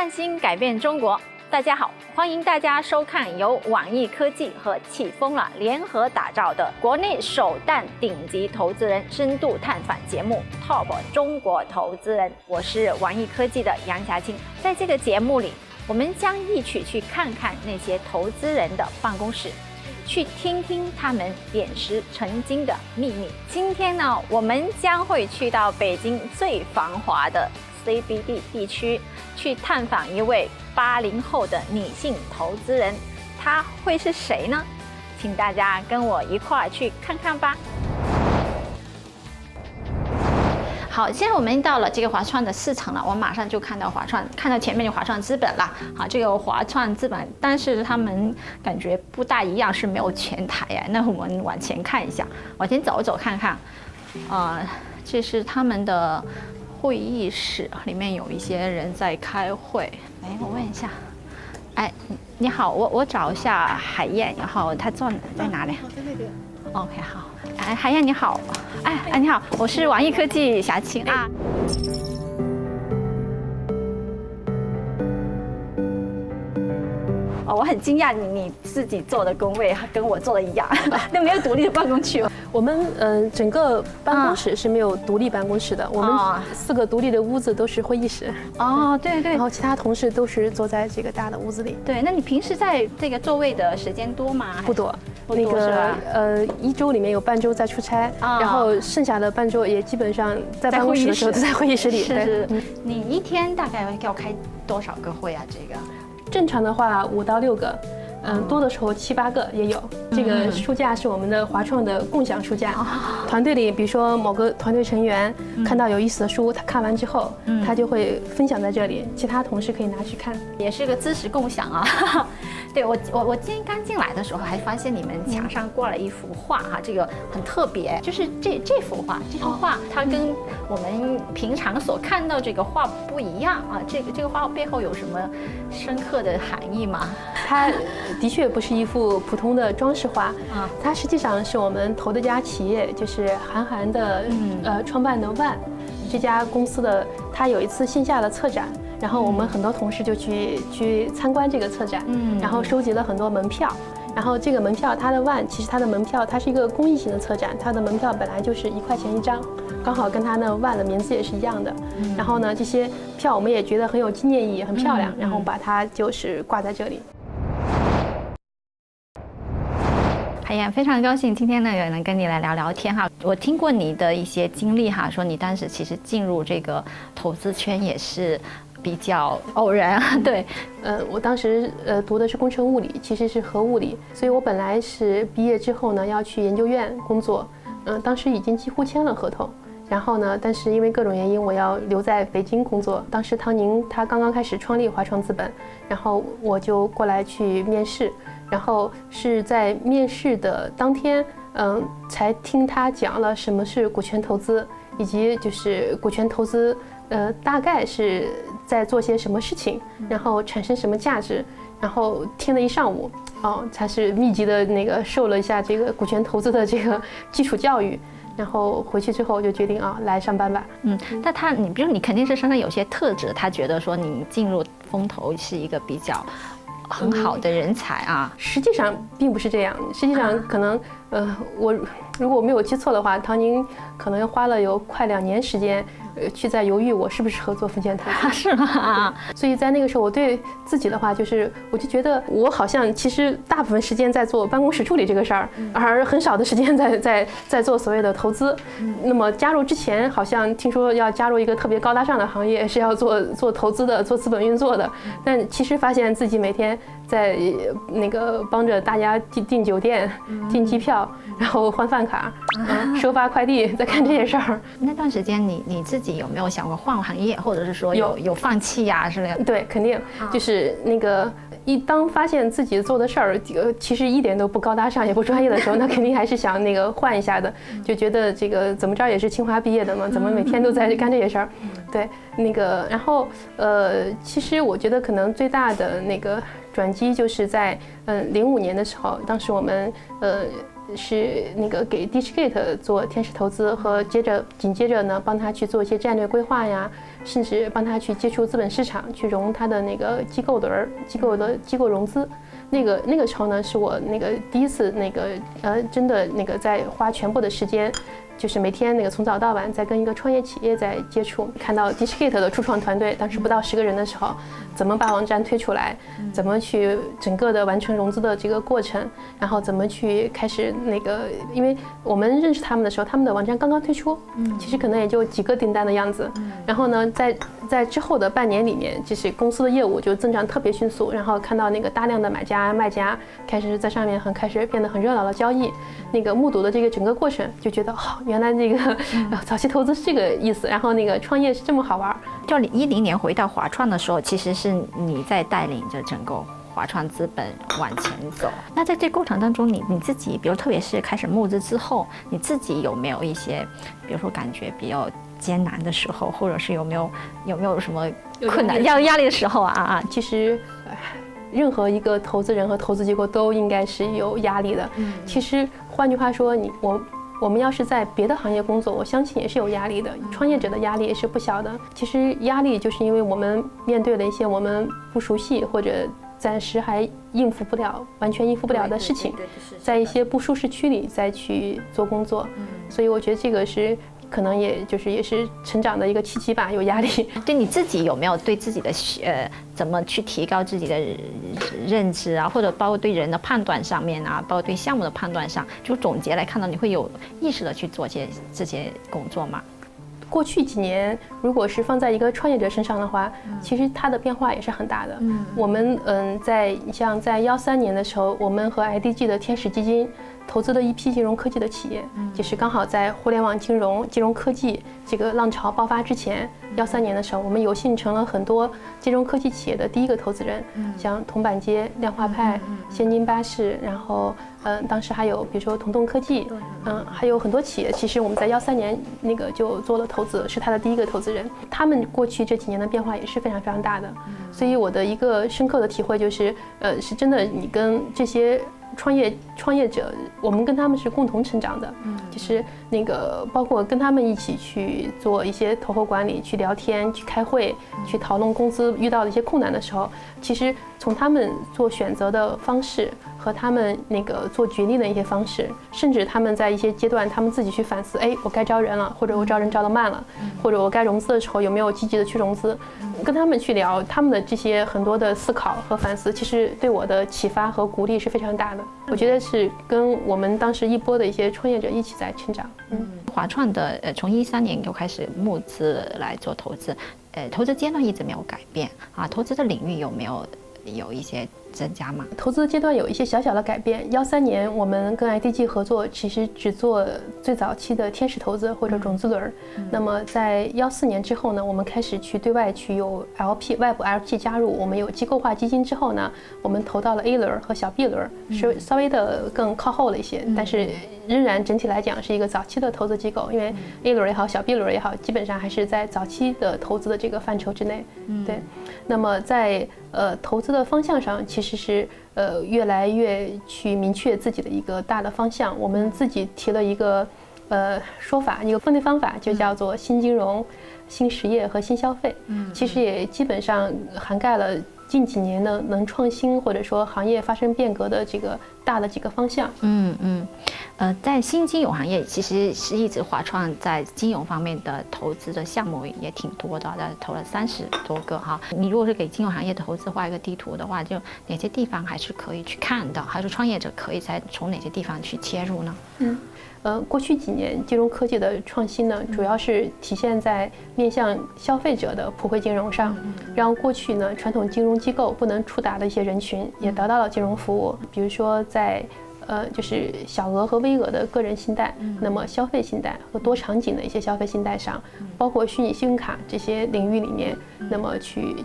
创新改变中国。大家好，欢迎大家收看由网易科技和起风了联合打造的国内首档顶级投资人深度探访节目《Top 中国投资人》。我是网易科技的杨霞青。在这个节目里，我们将一起去看看那些投资人的办公室，去听听他们点石成金的秘密。今天呢，我们将会去到北京最繁华的 CBD 地区，去探访一位80后的女性投资人，她会是谁呢？请大家跟我一块儿去看看吧。好，现在我们到了这个华创的市场了，我马上就看到华创，看到前面的华创资本了。好，这个华创资本，但是他们感觉不大一样，是没有前台哎。那我们往前看一下，往前走走看看，这是他们的会议室，里面有一些人在开会。哎，我问一下，哎，你好，我找一下海燕，然后他坐在哪里？在那边。OK， 好。哎，海燕你好，哎，你好，我是网易科技霞青啊。哦，我很惊讶你自己做的工位跟我做的一样，那没有独立的办公区。我们整个办公室是没有独立办公室的，我们4个独立的屋子都是会议室。哦，对对。然后其他同事都是坐在这个大的屋子里。对，那你平时在这个座位的时间多吗？不多。那个1周里面有半周在出差，然后剩下的半周也基本上在办公室的时候都在会议室里。是。你一天大概要开多少个会啊？这个正常的话5到6个。多的时候7、8个也有。这个书架是我们的华创的共享书架。团队里，比如说某个团队成员看到有意思的书，他看完之后，他就会分享在这里，其他同事可以拿去看，也是个知识共享啊。对，我今天刚进来的时候还发现你们墙上挂了一幅画哈，这个很特别，就是这幅画它跟我们平常所看到这个画不一样啊。这个画背后有什么深刻的含义吗？它的确不是一幅普通的装饰画，它实际上是我们投的家企业，就是韩寒的创办的万这家公司的，他有一次线下的策展，然后我们很多同事就去参观这个策展，然后收集了很多门票，然后这个门票它的万其实它的门票它是一个公益性的策展，它的门票本来就是1块钱1张，刚好跟它的万的名字也是一样的，然后呢这些票我们也觉得很有纪念意义，很漂亮，然后把它就是挂在这里。海燕，非常高兴今天呢也能跟你来聊聊天哈。我听过你的一些经历哈，说你当时其实进入这个投资圈也是比较偶然。对，我当时读的是工程物理，其实是核物理，所以我本来是毕业之后呢要去研究院工作，当时已经几乎签了合同。然后呢，但是因为各种原因，我要留在北京工作。当时唐宁他刚刚开始创立华创资本，然后我就过来去面试，然后是在面试的当天，才听他讲了什么是股权投资，以及就是股权投资，大概是在做些什么事情，然后产生什么价值，然后听了一上午，才是密集的那个受了一下这个股权投资的这个基础教育。然后回去之后就决定来上班吧。但你比如你肯定是身上有些特质，他觉得说你进入风投是一个比较很好的人才啊。实际上并不是这样，实际上可能我如果我没有记错的话，唐宁可能花了有快2年时间。去在犹豫我是不是合作风险投资，是吗？所以在那个时候，我对自己的话就是，我就觉得我好像其实大部分时间在做办公室助理这个事儿，而很少的时间在做所谓的投资。那么加入之前，好像听说要加入一个特别高大上的行业，是要做投资的，做资本运作的。但其实发现自己每天在那个帮着大家订酒店、订机票，然后换饭卡、收发快递，在干这些事儿。那段时间你自己有没有想过换行业，或者是说有放弃呀之类的？对，肯定就是那个当发现自己做的事儿其实一点都不高大上也不专业的时候，那肯定还是想那个换一下的，就觉得这个怎么着也是清华毕业的嘛，怎么每天都在干这些事儿？对，那个然后其实我觉得可能最大的那个转机就是在05年的时候，当时我们是那个给 DishGate 做天使投资，和紧接着呢帮他去做一些战略规划呀，甚至帮他去接触资本市场，去融他的那个机构融资。那个时候呢，是我那个第一次那个真的那个在花全部的时间，就是每天那个从早到晚在跟一个创业企业在接触，看到 DishGate 的初创团队当时不到10个人的时候，怎么把网站推出来，怎么去整个的完成融资的这个过程，然后怎么去开始那个，因为我们认识他们的时候，他们的网站刚刚推出，其实可能也就几个订单的样子，然后呢，在之后的半年里面，就是公司的业务就增长特别迅速，然后看到那个大量的买家卖家开始在上面开始变得很热闹的交易，那个目睹的这个整个过程，就觉得原来这个早期投资是这个意思，然后那个创业是这么好玩。就2010年回到华创的时候，其实是你在带领着整个华创资本往前走。那在这过程当中，你自己，比如特别是开始募资之后，你自己有没有一些，比如说感觉比较艰难的时候，或者是有没有什么困难、压力的时候啊？其实，任何一个投资人和投资机构都应该是有压力的。其实换句话说，我们要是在别的行业工作，我相信也是有压力的。创业者的压力也是不小的。其实压力就是因为我们面对了一些我们不熟悉或者暂时还完全应付不了的事情，在一些不舒适区里再去做工作。所以我觉得这个是可能也是成长的一个契机吧，有压力。对你自己有没有对自己的怎么去提高自己的认知啊，或者包括对人的判断上面啊，包括对项目的判断上，就总结来看到，你会有意识的去做这些工作吗？过去几年，如果是放在一个创业者身上的话，其实它的变化也是很大的。我们像在13年的时候，我们和 IDG 的天使基金投资了一批金融科技的企业，就是刚好在互联网金融科技这个浪潮爆发之前，13年的时候，我们有幸成了很多金融科技企业的第一个投资人，像铜板街、量化派、先进巴士，然后当时还有比如说同动科技，还有很多企业，其实我们在13年那个就做了投资，是他的第一个投资人。他们过去这几年的变化也是非常非常大的，所以我的一个深刻的体会就是，是真的你跟这些创业者，我们跟他们是共同成长的，就是那个包括跟他们一起去做一些投后管理，去聊天，去开会，去讨论公司遇到的一些困难的时候，其实从他们做选择的方式和他们那个做决定的一些方式，甚至他们在一些阶段他们自己去反思，我该招人了，或者我招人招得慢了，或者我该融资的时候有没有积极的去融资，跟他们去聊他们的这些很多的思考和反思，其实对我的启发和鼓励是非常大的。我觉得是跟我们当时一波的一些创业者一起在成长。华创的从13年就开始募资来做投资，投资阶段一直没有改变啊，投资的领域有没有一些增加吗？投资阶段有一些小小的改变。13年我们跟 IDG 合作，其实只做最早期的天使投资或者种子轮。那么在14年之后呢，我们开始去对外去有 LP 外部 LP 加入，我们有机构化基金之后呢，我们投到了 A 轮和小 B 轮，是稍微的更靠后了一些，但是仍然整体来讲是一个早期的投资机构，因为 A 轮也好，小 B 轮也好，基本上还是在早期的投资的这个范畴之内。对，那么在投资的方向上，其实是越来越去明确自己的一个大的方向。我们自己提了一个说法，一个分类方法，就叫做新金融、新实业和新消费。其实也基本上涵盖了近几年的能创新或者说行业发生变革的这个大的几个方向。在新金融行业，其实是一直华创在金融方面的投资的项目也挺多的，投了30多个哈。你如果是给金融行业投资画一个地图的话，就哪些地方还是可以去看的，还是创业者可以从哪些地方去切入呢？过去几年金融科技的创新呢，主要是体现在面向消费者的普惠金融上，让过去呢传统金融机构不能触达的一些人群也得到了金融服务，比如说在就是小额和微额的个人信贷，那么消费信贷和多场景的一些消费信贷上，包括虚拟信用卡这些领域里面，那么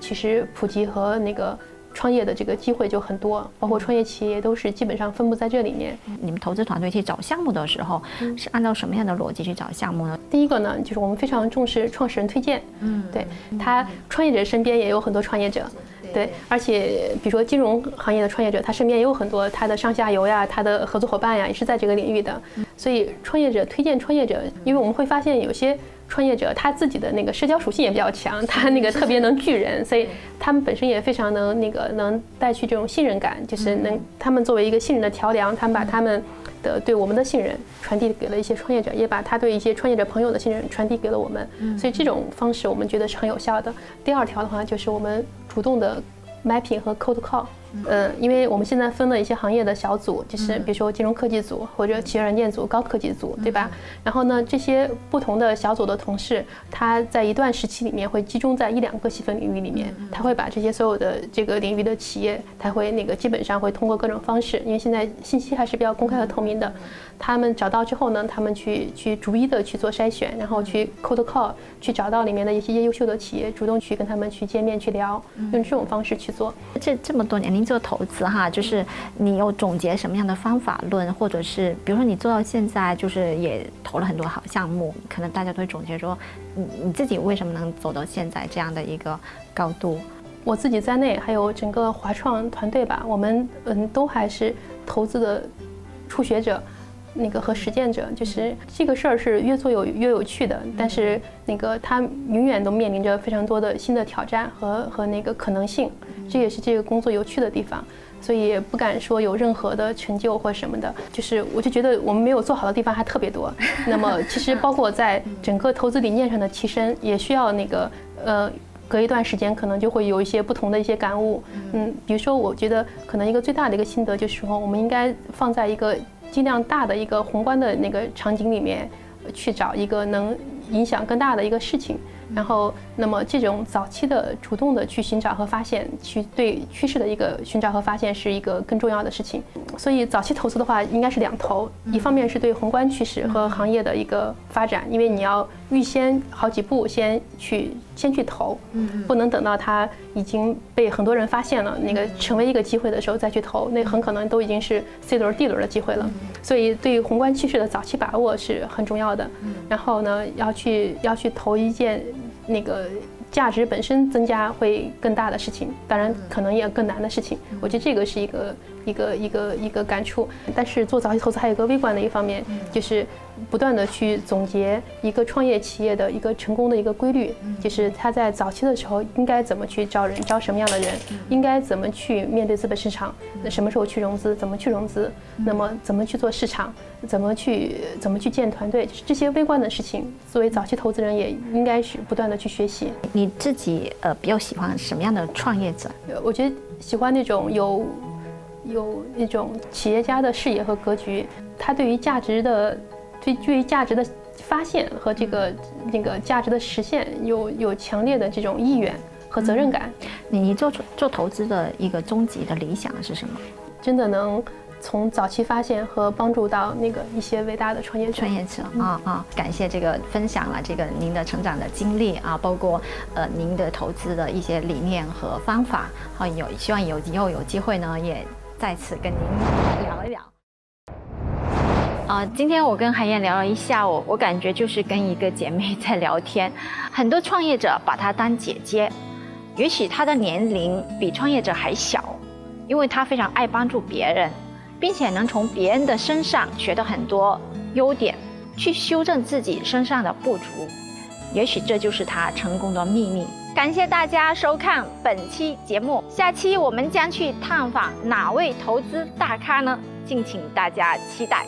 其实普及和那个创业的这个机会就很多，包括创业企业都是基本上分布在这里面。你们投资团队去找项目的时候，是按照什么样的逻辑去找项目呢？第一个呢，就是我们非常重视创始人推荐。对，他创业者身边也有很多创业者，对，而且比如说金融行业的创业者，他身边也有很多他的上下游呀，他的合作伙伴呀，也是在这个领域的。所以创业者推荐创业者，因为我们会发现有些创业者他自己的那个社交属性也比较强，他那个特别能聚人，所以他们本身也非常能带去这种信任感，就是他们作为一个信任的桥梁，他们把他们的对我们的信任传递给了一些创业者，也把他对一些创业者朋友的信任传递给了我们，所以这种方式我们觉得是很有效的。第二条的话就是我们主动的 mapping 和 cold call。因为我们现在分了一些行业的小组，就是比如说金融科技组或者企业软件组、高科技组，对吧？然后呢，这些不同的小组的同事，他在一段时期里面会集中在1-2个细分领域里面，他会把这些所有的这个领域的企业，他会基本上会通过各种方式，因为现在信息还是比较公开和透明的，他们找到之后呢，他们去逐一的去做筛选，然后去 cold call， 去找到里面的一些优秀的企业，主动去跟他们去见面去聊，用这种方式去做。这么多年您做投资哈，就是你有总结什么样的方法论，或者是比如说你做到现在，就是也投了很多好项目，可能大家都会总结说，你自己为什么能走到现在这样的一个高度？我自己在内，还有整个华创团队吧，我们都还是投资的初学者。和实践者，就是这个事儿是越做越有趣的，但是它永远都面临着非常多的新的挑战和可能性，这也是这个工作有趣的地方，所以也不敢说有任何的成就或什么的，就是我就觉得我们没有做好的地方还特别多。那么其实包括在整个投资理念上的提升，也需要隔一段时间可能就会有一些不同的一些感悟。比如说我觉得可能一个最大的一个心得就是说，我们应该放在一个尽量大的一个宏观的场景里面去找一个能影响更大的一个事情，然后那么这种早期的主动的去寻找和发现，去对趋势的一个寻找和发现是一个更重要的事情。所以早期投资的话应该是2头，一方面是对宏观趋势和行业的一个发展，因为你要预先好几步先去投，不能等到它已经被很多人发现了，成为一个机会的时候再去投，那很可能都已经是 C 轮 D 轮的机会了。所以对宏观趋势的早期把握是很重要的。然后呢，要去投一件价值本身增加会更大的事情，当然可能也更难的事情。我觉得这个是一个感触。但是做早期投资还有一个微观的一方面，就是不断的去总结一个创业企业的一个成功的一个规律，就是他在早期的时候应该怎么去招人，招什么样的人，应该怎么去面对资本市场，什么时候去融资，怎么去融资，那么怎么去做市场，怎么去建团队，就是这些微观的事情，作为早期投资人也应该是不断的去学习。你自己比较喜欢什么样的创业者？我觉得喜欢那种有一种企业家的视野和格局，他对于价值的发现和价值的实现有强烈的这种意愿和责任感。你做投资的一个终极的理想是什么？真的能从早期发现和帮助到一些伟大的创业者感谢这个分享了您的成长的经历啊，包括您的投资的一些理念和方法。希望以后有机会呢，也再次跟您聊一聊。今天我跟海燕聊了一下午，我感觉就是跟一个姐妹在聊天。很多创业者把她当姐姐，也许她的年龄比创业者还小，因为她非常爱帮助别人，并且能从别人的身上学到很多优点，去修正自己身上的不足。也许这就是她成功的秘密。感谢大家收看本期节目，下期我们将去探访哪位投资大咖呢？敬请大家期待。